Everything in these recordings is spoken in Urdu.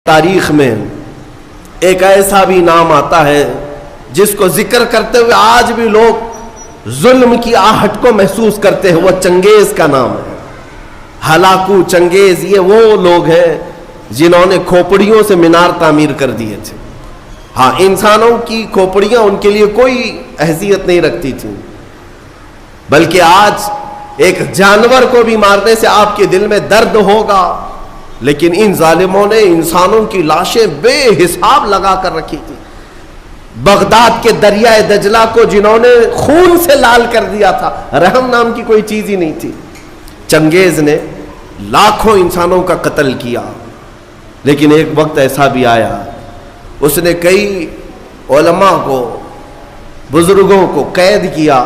تاریخ میں ایک ایسا بھی نام آتا ہے جس کو ذکر کرتے ہوئے آج بھی لوگ ظلم کی آہٹ کو محسوس کرتے ہیں، وہ چنگیز کا نام ہے۔ ہلاکو چنگیز یہ وہ لوگ ہیں جنہوں نے کھوپڑیوں سے مینار تعمیر کر دیے تھے۔ ہاں، انسانوں کی کھوپڑیاں ان کے لیے کوئی حیثیت نہیں رکھتی تھیں، بلکہ آج ایک جانور کو بھی مارنے سے آپ کے دل میں درد ہوگا، لیکن ان ظالموں نے انسانوں کی لاشیں بے حساب لگا کر رکھی تھی۔ بغداد کے دریائے دجلہ کو جنہوں نے خون سے لال کر دیا تھا، رحم نام کی کوئی چیز ہی نہیں تھی۔ چنگیز نے لاکھوں انسانوں کا قتل کیا، لیکن ایک وقت ایسا بھی آیا اس نے کئی علماء کو، بزرگوں کو قید کیا،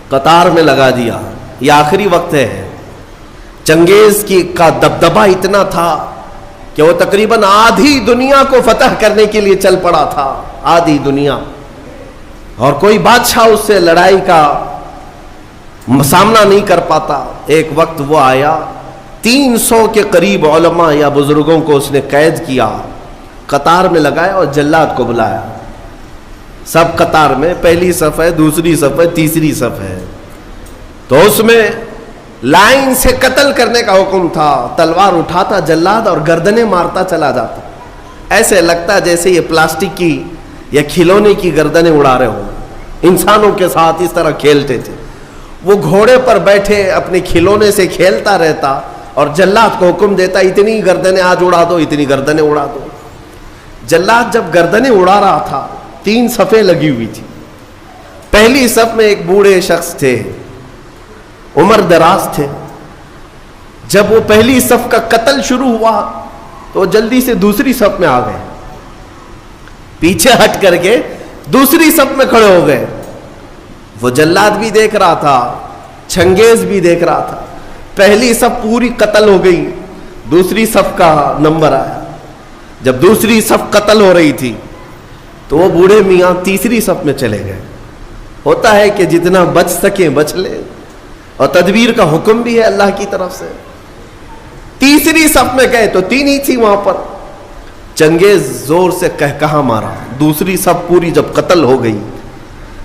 قطار میں لگا دیا۔ یہ آخری وقت ہے۔ چنگیز کا دبدبہ اتنا تھا کہ وہ تقریباً آدھی دنیا کو فتح کرنے کے لیے چل پڑا تھا، آدھی دنیا، اور کوئی بادشاہ اس سے لڑائی کا سامنا نہیں کر پاتا۔ ایک وقت وہ آیا، 300 کے قریب علماء یا بزرگوں کو اس نے قید کیا، قطار میں لگایا اور جلاد کو بلایا۔ سب قطار میں، پہلی صف ہے، دوسری صف ہے، تیسری صف ہے، تو اس میں لائن سے قتل کرنے کا حکم تھا۔ تلوار اٹھاتا جلاد اور گردنیں مارتا چلا جاتا، ایسے لگتا جیسے یہ پلاسٹک کی یا کھلونے کی گردنیں اڑا رہے ہوں۔ انسانوں کے ساتھ اس طرح کھیلتے تھے۔ وہ گھوڑے پر بیٹھے اپنے کھلونے سے کھیلتا رہتا اور جلاد کو حکم دیتا اتنی گردنیں آج اڑا دو، اتنی گردنیں اڑا دو۔ جلاد جب گردنیں اڑا رہا تھا، 3 صفیں لگی ہوئی تھی۔ پہلی صف میں ایک بوڑھے شخص تھے، عمر دراز تھے۔ جب وہ پہلی صف کا قتل شروع ہوا تو وہ جلدی سے دوسری صف میں آ گئے، پیچھے ہٹ کر کے دوسری صف میں کھڑے ہو گئے۔ وہ جلاد بھی دیکھ رہا تھا، چنگیز بھی دیکھ رہا تھا۔ پہلی صف پوری قتل ہو گئی، دوسری صف کا نمبر آیا۔ جب دوسری صف قتل ہو رہی تھی تو وہ بوڑھے میاں تیسری صف میں چلے گئے۔ ہوتا ہے کہ جتنا بچ سکیں بچ لے، اور تدبیر کا حکم بھی ہے اللہ کی طرف سے۔ تیسری صف میں گئے تو 3 ہی تھی وہاں پر۔ چنگیز زور سے کہا مارا، دوسری صف پوری جب قتل ہو گئی،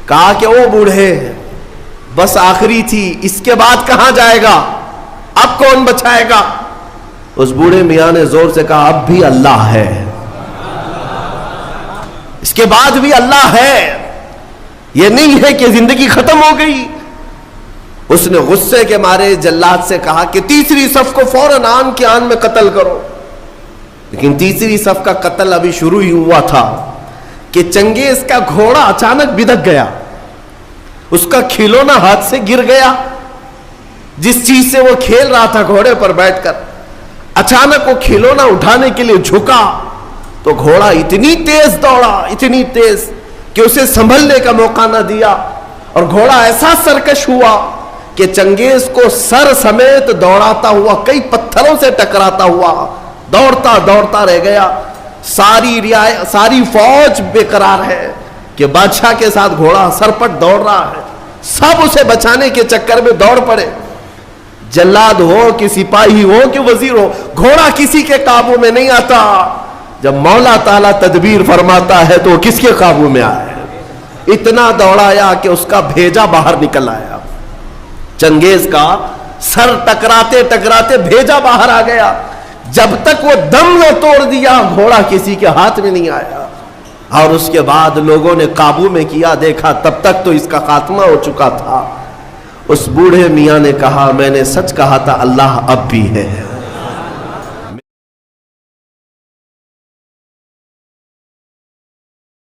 کہا کہ او بوڑھے، بس آخری تھی، اس کے بعد کہاں جائے گا؟ اب کون بچائے گا؟ اس بوڑھے میاں نے زور سے کہا اب بھی اللہ ہے، اس کے بعد بھی اللہ ہے، یہ نہیں ہے کہ زندگی ختم ہو گئی۔ اس نے غصے کے مارے جلاد سے کہا کہ تیسری صف کو فوراً آن کے آن میں قتل کرو۔ لیکن تیسری صف کا قتل ابھی شروع ہی ہوا تھا کہ چنگیز کا گھوڑا اچانک بدک گیا، اس کا کھلونا ہاتھ سے گر گیا، جس چیز سے وہ کھیل رہا تھا گھوڑے پر بیٹھ کر۔ اچانک وہ کھلونا اٹھانے کے لیے جھکا تو گھوڑا اتنی تیز دوڑا، اتنی تیز کہ اسے سنبھلنے کا موقع نہ دیا، اور گھوڑا ایسا سرکش ہوا کہ چنگیز کو سر سمیت دوڑاتا ہوا، کئی پتھروں سے ٹکراتا ہوا دوڑتا دوڑتا رہ گیا۔ ساری فوج بے قرار ہے کہ بادشاہ کے ساتھ گھوڑا سرپٹ دوڑ رہا ہے، سب اسے بچانے کے چکر میں دوڑ پڑے۔ جلاد ہو کہ سپاہی ہو کہ وزیر ہو، گھوڑا کسی کے قابو میں نہیں آتا۔ جب مولا تعالیٰ تدبیر فرماتا ہے تو وہ کس کے قابو میں آئے؟ اتنا دوڑایا کہ اس کا بھیجا باہر نکل آیا۔ چنگیز کا سر ٹکراتے ٹکراتے بھیجا باہر آ گیا۔ جب تک وہ دم نہ توڑ دیا گھوڑا کسی کے ہاتھ میں نہیں آیا، اور اس کے بعد لوگوں نے قابو میں کیا، دیکھا تب تک تو اس کا خاتمہ ہو چکا تھا۔ اس بوڑھے میاں نے کہا میں نے سچ کہا تھا، اللہ اب بھی ہے۔